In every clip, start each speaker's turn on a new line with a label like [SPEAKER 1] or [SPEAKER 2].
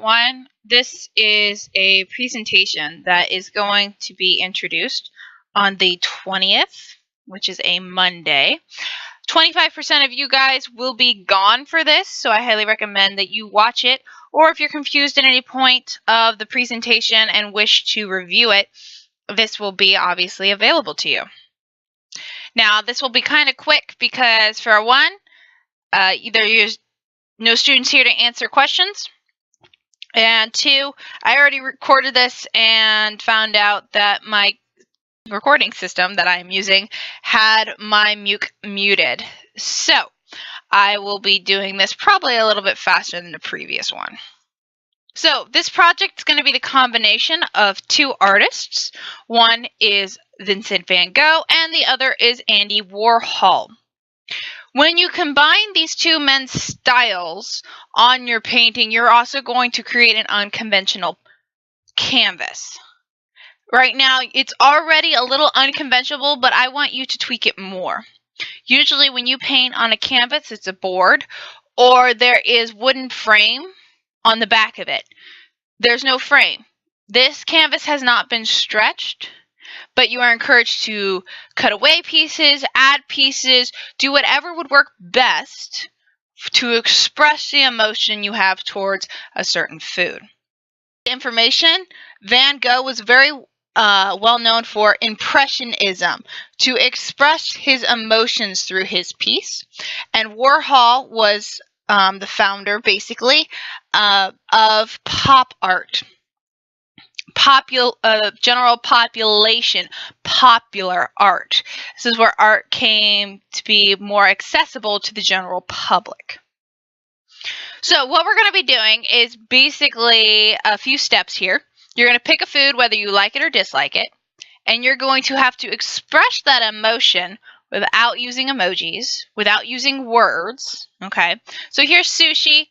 [SPEAKER 1] One, this is a presentation that is going to be introduced on the 20th, which is a Monday. 25% of you guys will be gone for this, so I highly recommend that you watch it. Or if you're confused at any point of the presentation and wish to review it, this will be obviously available to you. Now, this will be kind of quick because, for one, there's no students here to answer questions. And two, I already recorded this and found out that my recording system that I'm using had my mute muted. So I will be doing this probably a little bit faster than the previous one. So this project is going to be the combination of two artists. One is Vincent van Gogh and the other is Andy Warhol. When you combine these two men's styles on your painting, you're also going to create an unconventional canvas. Right now, it's already a little unconventional, but I want you to tweak it more. Usually when you paint on a canvas, it's a board, or there is wooden frame on the back of it. There's no frame. This canvas has not been stretched, but you are encouraged to cut away pieces, add pieces, do whatever would work best to express the emotion you have towards a certain food. Information, Van Gogh was very well known for Impressionism, to express his emotions through his piece, and Warhol was the founder, basically, of pop art. General population, popular art. This is where art came to be more accessible to the general public. So what we're going to be doing is basically a few steps here. You're going to pick a food whether you like it or dislike it, and you're going to have to express that emotion without using emojis, without using words, okay? So here's sushi.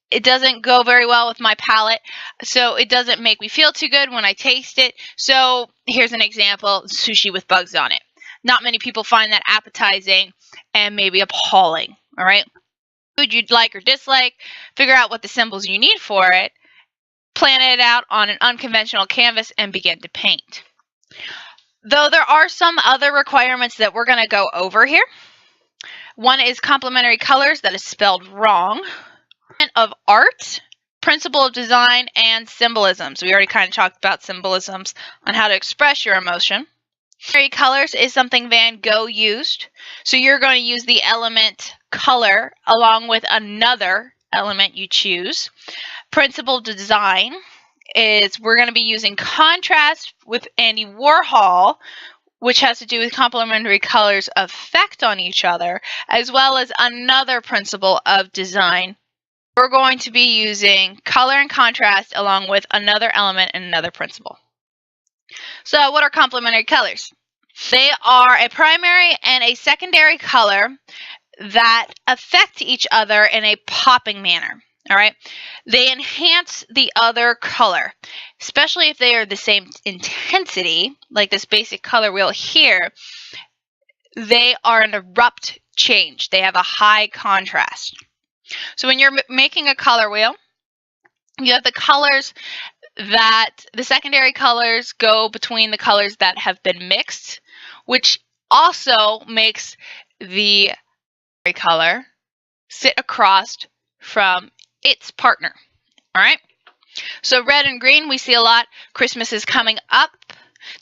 [SPEAKER 1] It doesn't go very well with my palate, so it doesn't make me feel too good when I taste it. So here's an example, sushi with bugs on it. Not many people find that appetizing and maybe appalling, all right? Food you'd like or dislike, figure out what the symbols you need for it, plan it out on an unconventional canvas, and begin to paint. Though there are some other requirements that we're going to go over here. One is complementary colors, that is spelled wrong. Of art, principle of design, and symbolisms. We already kind of talked about symbolisms on how to express your emotion. Primary colors is something Van Gogh used. So you're going to use the element color along with another element you choose. Principle of design is we're going to be using contrast with Andy Warhol, which has to do with complementary colors' effect on each other, as well as another principle of design. We're going to be using color and contrast along with another element and another principle. So what are complementary colors? They are a primary and a secondary color that affect each other in a popping manner. All right? They enhance the other color, especially if they are the same intensity, like this basic color wheel here. They are an abrupt change. They have a high contrast. So when you're making a color wheel, you have the colors that the secondary colors go between the colors that have been mixed, which also makes the color sit across from its partner. All right. So red and green, we see a lot. Christmas is coming up.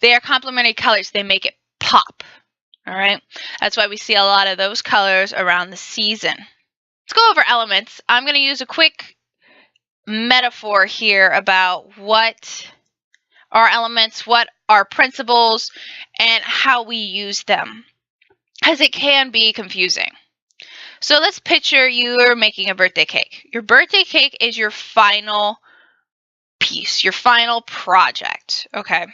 [SPEAKER 1] They are complementary colors. They make it pop. All right. That's why we see a lot of those colors around the season. Let's go over elements. I'm going to use a quick metaphor here about what are elements, what are principles, and how we use them, as it can be confusing. So let's picture you're making a birthday cake. Your birthday cake is your final piece, your final project, okay?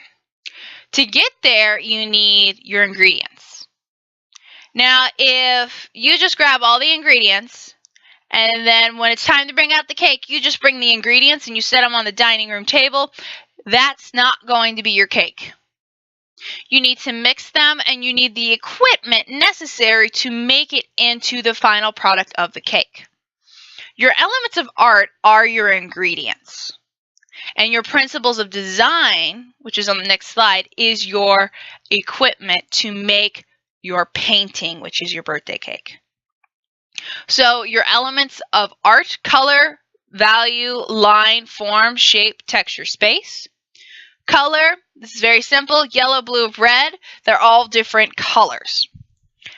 [SPEAKER 1] To get there, you need your ingredients. Now, if you just grab all the ingredients, and then when it's time to bring out the cake, you just bring the ingredients and you set them on the dining room table, that's not going to be your cake. You need to mix them, and you need the equipment necessary to make it into the final product of the cake. Your elements of art are your ingredients. And your principles of design, which is on the next slide, is your equipment to make your painting, which is your birthday cake. So your elements of art: color, value, line, form, shape, texture, space. Color, this is very simple: yellow, blue, red. They're all different colors.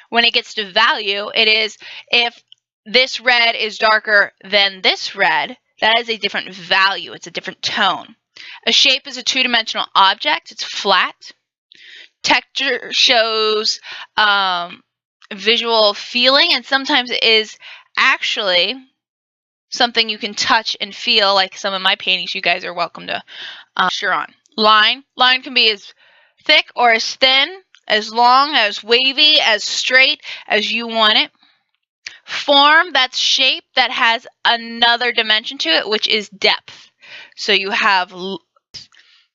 [SPEAKER 1] When it gets to value, it is if this red is darker than this red, that is a different value. It's a different tone. A shape is a two-dimensional object. It's flat. Texture shows visual feeling, and sometimes it is actually something you can touch and feel, like some of my paintings you guys are welcome to texture on. Line can be as thick or as thin, as long, as wavy, as straight as you want it. Form, that's shape that has another dimension to it, which is depth. So you have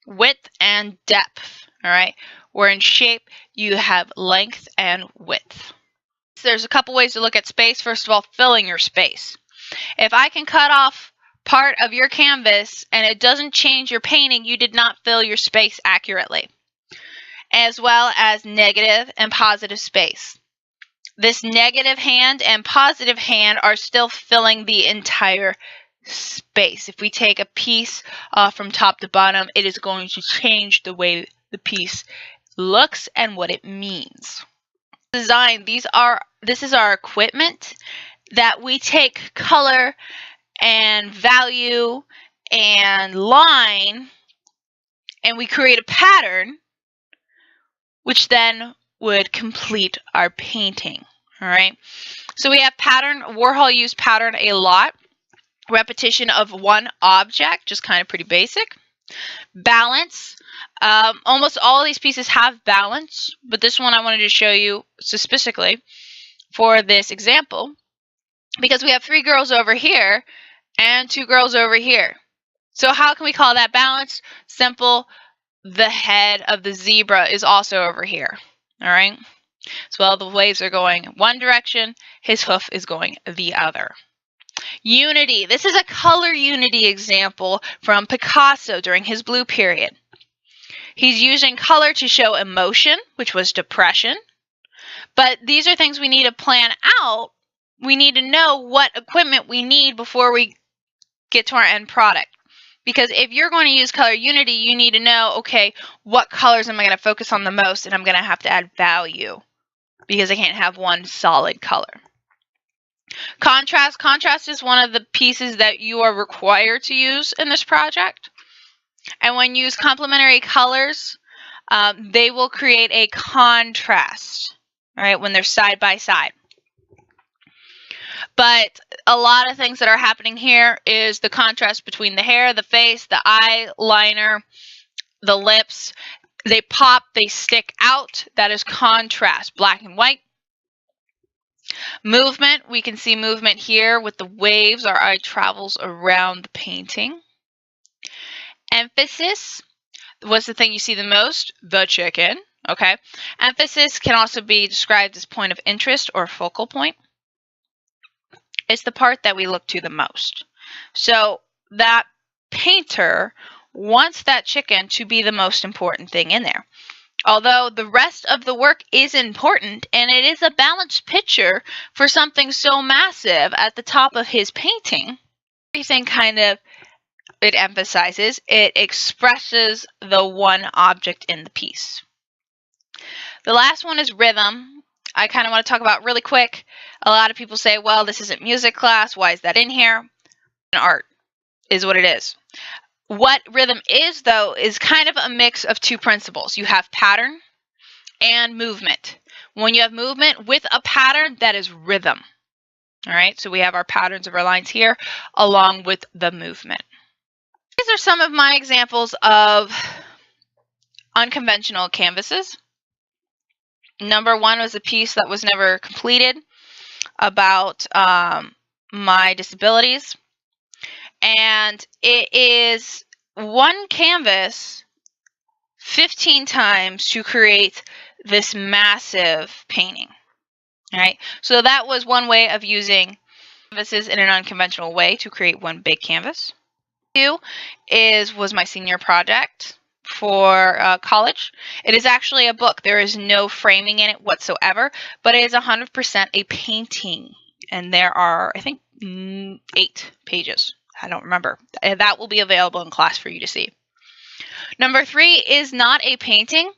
[SPEAKER 1] width and depth, all right? Where in shape, you have length and width. So there's a couple ways to look at space. First of all, filling your space. If I can cut off part of your canvas and it doesn't change your painting, you did not fill your space accurately. As well as negative and positive space. This negative hand and positive hand are still filling the entire space. If we take a piece from top to bottom, it is going to change the way the piece looks and what it means. Design, this is our equipment that we take color and value and line, and we create a pattern which then would complete our painting. All right, so we have pattern. Warhol used pattern a lot. Repetition of one object, just kind of pretty basic. Balance. Almost all of these pieces have balance, but this one I wanted to show you specifically for this example because we have 3 girls over here and 2 girls over here. So how can we call that balance? Simple. The head of the zebra is also over here. All right. So while the waves are going one direction, his hoof is going the other. Unity. This is a color unity example from Picasso during his blue period. He's using color to show emotion, which was depression. But these are things we need to plan out. We need to know what equipment we need before we get to our end product. Because if you're going to use color unity, you need to know, okay, what colors am I going to focus on the most, and I'm going to have to add value because I can't have one solid color. Contrast. Contrast is one of the pieces that you are required to use in this project. And when you use complementary colors, they will create a contrast, right, when they're side by side. But a lot of things that are happening here is the contrast between the hair, the face, the eyeliner, the lips. They pop, they stick out. That is contrast, black and white. Movement, we can see movement here with the waves. Our eye travels around the painting. Emphasis was the thing you see the most, the chicken. Okay. Emphasis can also be described as point of interest or focal point. It's the part that we look to the most. So that painter wants that chicken to be the most important thing in there. Although the rest of the work is important, and it is a balanced picture for something so massive at the top of his painting, everything kind of, it emphasizes, it expresses the one object in the piece. The last one is rhythm. I kind of want to talk about really quick. A lot of people say, well, this isn't music class. Why is that in here? Art is what it is. What rhythm is, though, is kind of a mix of 2 principles. You have pattern and movement. When you have movement with a pattern, that is rhythm. All right, so we have our patterns of our lines here along with the movement. These are some of my examples of unconventional canvases. Number 1 was a piece that was never completed about my disabilities. And it is one canvas 15 times to create this massive painting. All right. So that was one way of using Canvases in an unconventional way to create one big canvas. 2 was my senior project for college. It is actually a book. There is no framing in it whatsoever, but it is 100% a painting. And there are, I think, 8 pages. I don't remember. That will be available in class for you to see. Number 3 is not a painting,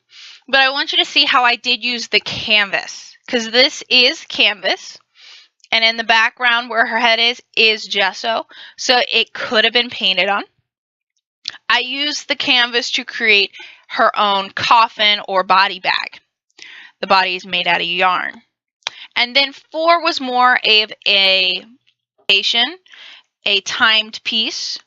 [SPEAKER 1] but I want you to see how I did use the canvas, because this is canvas, and in the background where her head is gesso, so it could have been painted on. I used the canvas to create her own coffin or body bag. The body is made out of yarn. And then 4 was more of a timed piece.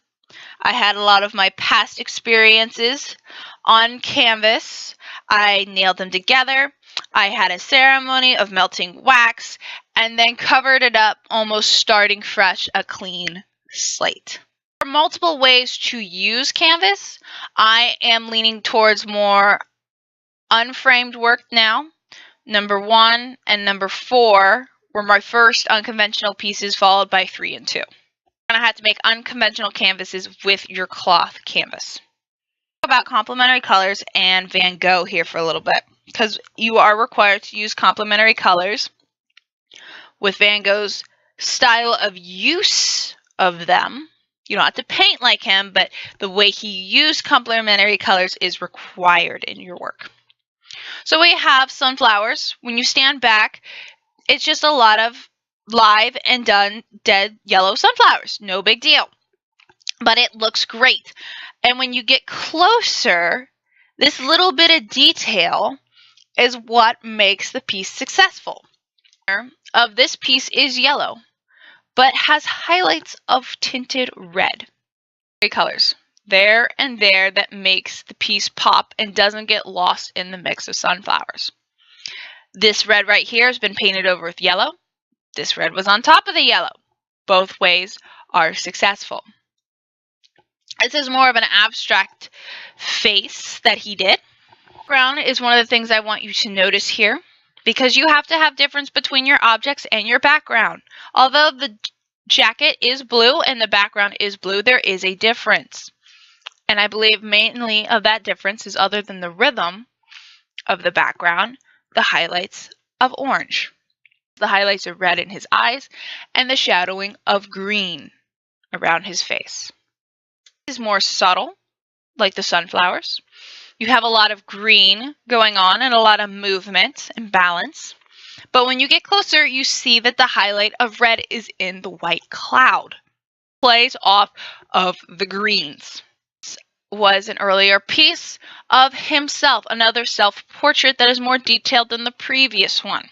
[SPEAKER 1] I had a lot of my past experiences on canvas. I nailed them together. I had a ceremony of melting wax and then covered it up, almost starting fresh, a clean slate. There are multiple ways to use canvas. I am leaning towards more unframed work now. Number 1 and number 4 were my first unconventional pieces, followed by 3 and 2. You're going to have to make unconventional canvases with your cloth canvas. About complementary colors and Van Gogh here for a little bit, because you are required to use complementary colors with Van Gogh's style of use of them. You don't have to paint like him, but the way he used complementary colors is required in your work. So we have sunflowers. When you stand back, it's just a lot of live and done dead yellow sunflowers. No big deal. But it looks great. And when you get closer, this little bit of detail is what makes the piece successful. Of this piece is yellow, but has highlights of tinted red. Colors there and there that makes the piece pop and doesn't get lost in the mix of sunflowers. This red right here has been painted over with yellow. This red was on top of the yellow. Both ways are successful. This is more of an abstract face that he did. Background is one of the things I want you to notice here, because you have to have difference between your objects and your background. Although the jacket is blue and the background is blue, there is a difference. And I believe mainly of that difference is, other than the rhythm of the background, the highlights of orange. The highlights of red in his eyes and the shadowing of green around his face. This is more subtle, like the sunflowers. You have a lot of green going on and a lot of movement and balance. But when you get closer, you see that the highlight of red is in the white cloud. It plays off of the greens. This was an earlier piece of himself, another self-portrait that is more detailed than the previous one.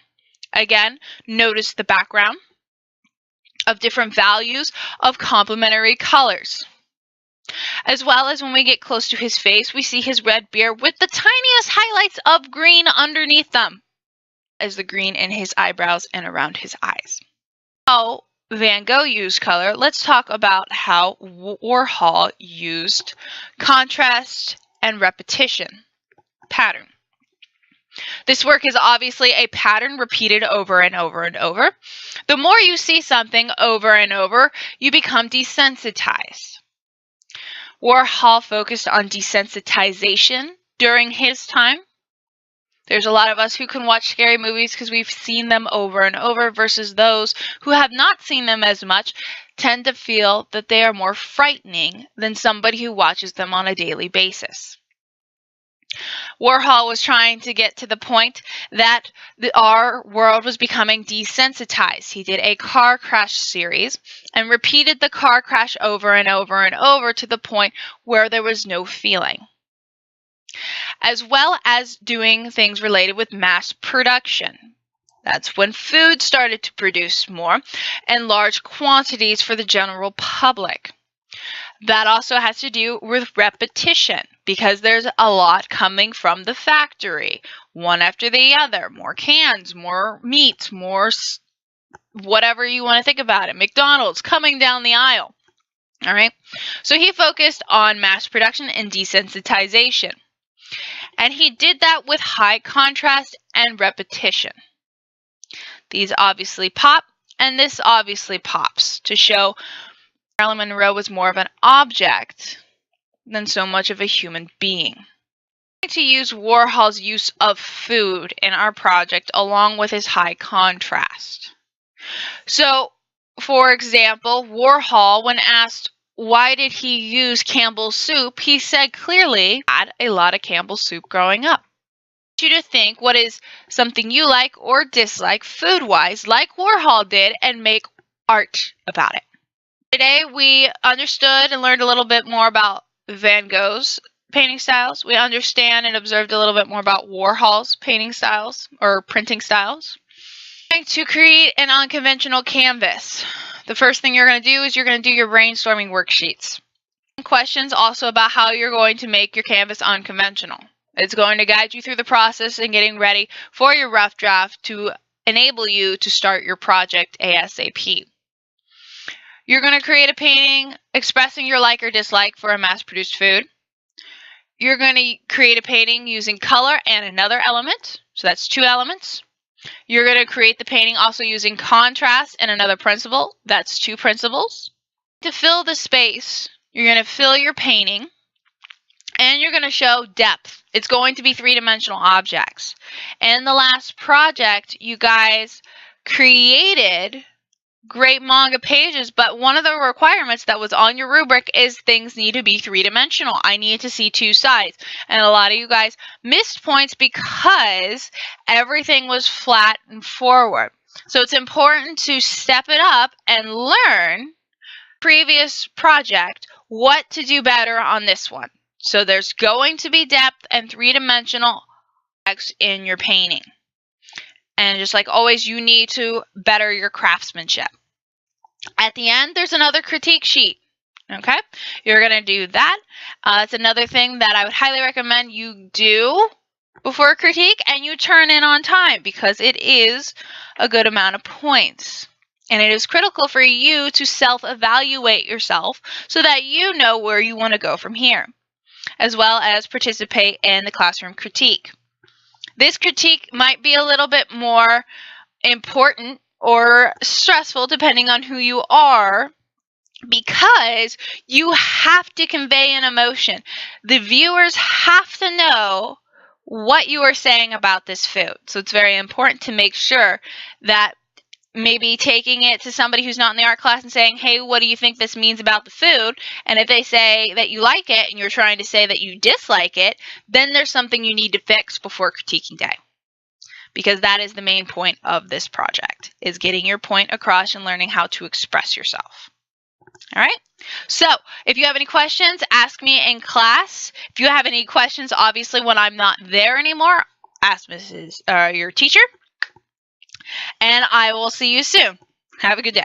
[SPEAKER 1] Again, notice the background of different values of complementary colors. As well as when we get close to his face, we see his red beard with the tiniest highlights of green underneath them, as the green in his eyebrows and around his eyes. How Van Gogh used color, let's talk about how Warhol used contrast and repetition, pattern. This work is obviously a pattern repeated over and over and over. The more you see something over and over, you become desensitized. Warhol focused on desensitization during his time. There's a lot of us who can watch scary movies because we've seen them over and over, versus those who have not seen them as much tend to feel that they are more frightening than somebody who watches them on a daily basis. Warhol was trying to get to the point that our world was becoming desensitized. He did a car crash series and repeated the car crash over and over and over to the point where there was no feeling. As well as doing things related with mass production. That's when food started to produce more and large quantities for the general public. That also has to do with repetition, because there's a lot coming from the factory, one after the other, more cans, more meat, more whatever you want to think about it, McDonald's coming down the aisle. All right, so he focused on mass production and desensitization, and he did that with high contrast and repetition. These obviously pop And this obviously pops to show Marilyn Monroe was more of an object than so much of a human being. We're going to use Warhol's use of food in our project along with his high contrast. So, for example, Warhol, when asked why did he use Campbell's soup, he said clearly, I had a lot of Campbell's soup growing up. I want you to think what is something you like or dislike food-wise, like Warhol did, and make art about it. Today we understood and learned a little bit more about Van Gogh's painting styles. We understand and observed a little bit more about Warhol's painting styles or printing styles. To create an unconventional canvas, the first thing you're going to do is you're going to do your brainstorming worksheets. Questions also about how you're going to make your canvas unconventional. It's going to guide you through the process and getting ready for your rough draft to enable you to start your project ASAP. You're going to create a painting expressing your like or dislike for a mass-produced food. You're going to create a painting using color and another element, so that's 2 elements. You're going to create the painting also using contrast and another principle. That's 2 principles. To fill the space, you're going to fill your painting and you're going to show depth. It's going to be 3-dimensional objects. In the last project, you guys created great manga pages, but one of the requirements that was on your rubric is things need to be 3-dimensional. I need to see 2 sides. And a lot of you guys missed points because everything was flat and forward. So it's important to step it up and learn previous project what to do better on this one. So there's going to be depth and 3-dimensional objects in your painting. And just like always, you need to better your craftsmanship. At the end, there's another critique sheet. Okay, you're going to do that. It's another thing that I would highly recommend you do before critique, and you turn in on time because it is a good amount of points. And it is critical for you to self-evaluate yourself so that you know where you want to go from here, as well as participate in the classroom critique. This critique might be a little bit more important or stressful depending on who you are, because you have to convey an emotion. The viewers have to know what you are saying about this food. So it's very important to make sure that maybe taking it to somebody who's not in the art class and saying, hey, what do you think this means about the food? And if they say that you like it and you're trying to say that you dislike it, then there's something you need to fix before critiquing day. Because that is the main point of this project, is getting your point across and learning how to express yourself. All right? So if you have any questions, ask me in class. If you have any questions, obviously, when I'm not there anymore, ask your teacher. And I will see you soon. Have a good day.